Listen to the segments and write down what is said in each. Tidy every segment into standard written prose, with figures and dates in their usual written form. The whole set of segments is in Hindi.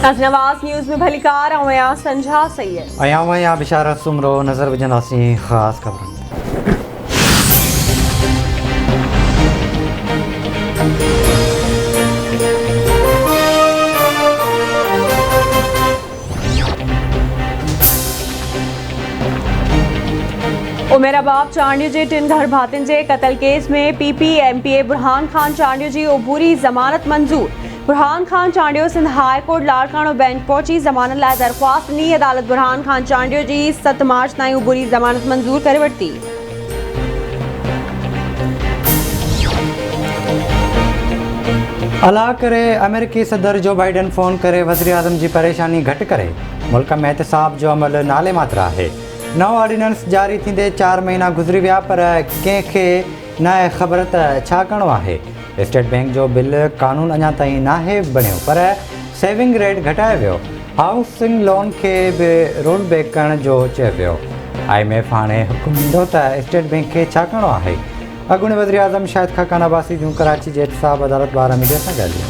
नवाज़ न्यूज़ में भलीकार आया संझा सैयद आया बिशारत सुमरो नज़र विझंदासीं ख़ासि ख़बरूं। उमेरा बाप चांडियो जे टिन घर भातियुनि जे क़त्ल केस में PPMPA बुरहान खान चांडियो जी उबूरी ज़मानत मंज़ूर। Burhan Khan Chandio Sindh high court Larkana bench पहुंची ज़मानत लाइ दरख़्वास्त ॾिनी। अदालत बुरहान खान चांडियो जी 7 मार्च ताईं उबूरी ज़मानत मंज़ूर करे वरिती। अला करे अमेरिकी सदर जो बाइडन फ़ोन करे वज़ीर आज़म जी परेशानी घटि करे मुल्क में एहतिसाब जो अमल नाले मात्र आहे। नओं ऑर्डिनेंस जारी थींदे 4 महीना गुज़री विया पर कंहिंखे न आहे ख़बर त छा करिणो आहे। स्टेट बैंक जो बिल कानून अञा ताईं नाहे बणियो पर सेविंग रेट घटायो वियो। हाउसिंग लोन खे बि रोल बैक करण जो चयो वियो। IMF हाणे हुकुम ॾींदो त स्टेट बैंक खे छा करिणो आहे। अॻूणे वज़ीर आज़म शाहिद खाकान अब्बासी जूं कराची जे एहतिसाब अदालत ॿाहिरां मीडिया सां ॻाल्हायूं।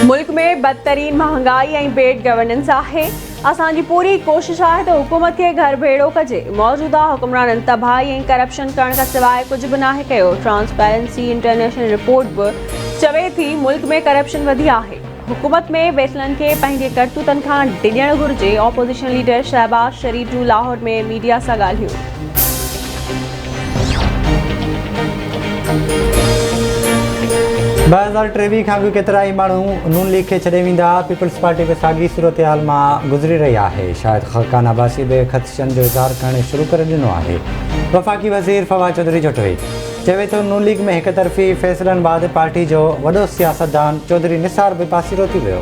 मुल्क में बदतरीन महंगाई ऐं बेड गवर्नेंस आहे। असांजी पूरी कोशिश आहे त हुकूमत खे घर भेड़ो कजे। मौजूदा हुक्मराननि तबाही ऐं करप्शन करण खां सवाइ कुझु बि नाहे कयो। ट्रांसपेरेंसी इंटरनेशनल रिपोर्ट बि चवे थी मुल्क में करप्शन वधी आहे। हुकूमत में वेसलनि खे पंहिंजे करतूतनि खां डिॼणु घुरिजे। ऑपोज़िशन लीडर शहबाज शरीफ जूं लाहौर में मीडिया सां ॻाल्हियूं। 2023 खां बि केतिरा ई माण्हू नून लीग खे छॾे वेंदा। पीपल्स पार्टी बि साॻी सूरत हाल मां गुज़री रही आहे। शाहिद खाकान अब्बासी बि ख़दशनि जो इज़हार करणु शुरू करे ॾिनो आहे। वफ़ाक़ी वज़ीर फवाद चौधरी जो ट्वीट चवे थो नून लीग में हिक तरफ़ी फ़ैसिलनि बाद पार्टी जो वॾो सियासतदान चौधरी निसार बि पासीरो थी वियो।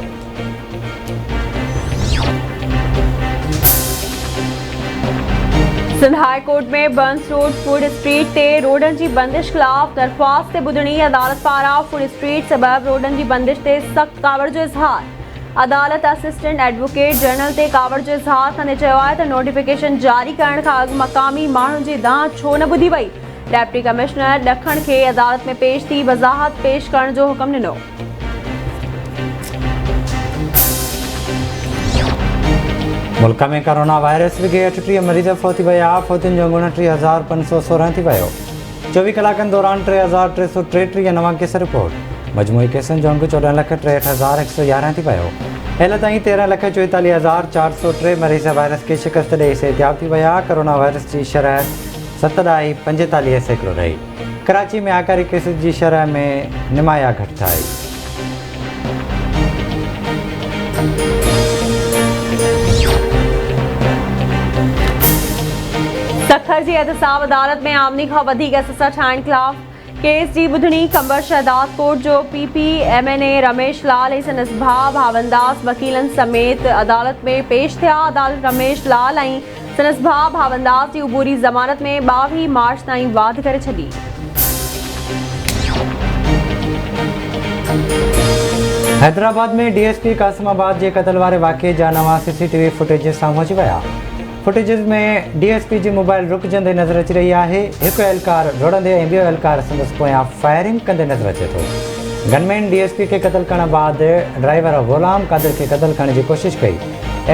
सिंध हाई कोर्ट में बंस रोड फूड स्ट्रीट ते रोडनि जी बंदिश ख़िलाफ़ दरख़्वास्त ते ॿुधणी। अदालत पारां फूड स्ट्रीट सबबि रोडनि जी बंदिश ते सख़्त कावड़ जो इज़हार। अदालत असिस्टेंट एडवोकेट जनरल ते कावड़ जो इज़हार कंदे चयो आहे त नोटिफिकेशन जारी करण खां अॻु मक़ामी माण्हुनि जी दांह छो न ॿुधी वई। डेप्टी कमिश्नर ॾखण खे अदालत में पेश थी वज़ाहत पेश करण जो हुकुम ॾिनो। मुल्क में कोरोना वायरस विघे 38 मरीज़ फ़ौत थी विया। फ़ौतियुनि जो 29,516 थी वियो। 24 कलाकनि दौरान 3,333 नवां केस रिपोर्ट। मजमूई केसनि जो अंग 14,63,111 थी वियो। हेल ताईं 13,44,403 मरीज़ वायरस खे शिकस्त ॾेई सिहतयाब थी विया। कोरोना वायरस जी शरह 7.45% रही। कराची में आकारी केस जी शरह में नुमाया घटिताई। सखर जी एहतिसाब अदालत में आमनी खां वधीक SSR ठाहिण ख़िलाफ़ केस जी ॿुधणी। कंबर शहदाद कोर्ट जो PPMNA रमेश लाल ऐं संदसि भाउ भावनदास वकीलनि समेत अदालत में पेश थिया। अदालत रमेश लाल ऐं संदसि भाउ भावनदास जी उबूरी ज़मानत में 22 मार्च ताईं वाध करे छॾी। हैदराबाद में DSP कासिमाबाद जे क़त्ल वारे वाक़िए जा नवां CCTV फुटेज साम्हूं अची विया। फुटेज में DSP जी मोबाइल रुकजंदे नज़र अची रही आहे। हिकु एहलकार रुड़ंदे ऐं ॿियो एहलकार संदसि पोयां फायरिंग कंदे नज़र अचे थो। गनमैन DSP खे क़त्ल करण बाद ड्राइवर ग़ुलाम क़ादिर खे क़त्ल करण जी कोशिशि कई।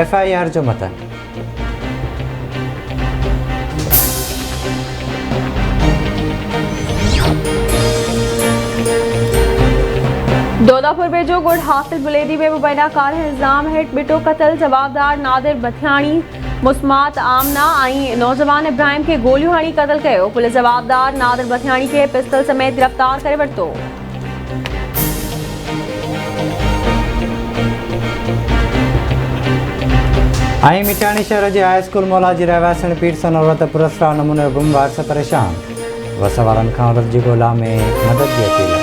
FIR जो मतन दौदापुर वेझो गुड़ हासिल बुलेदी में मुबैना कार इल्ज़ाम हेठि ॿिटो क़त्ल। जवाबदार नादिर बथियाणी मुस्मात आमना ऐं नौजवान इब्राहिम खे गोलियूं हणी क़त्ल कयो। पुलिस जवाबदार नादिर बथियाणी खे पिस्तल समेत गिरफ़्तार करे वरितो। ऐं मिठाणी शहर जे हाई स्कूल मौला जी रहवासियुनि पीरसन औरत पुरस्कार नमूने गुम वार सां परेशान। वस वारनि खां औरत जी ॻोल्हा में मदद जी अपील।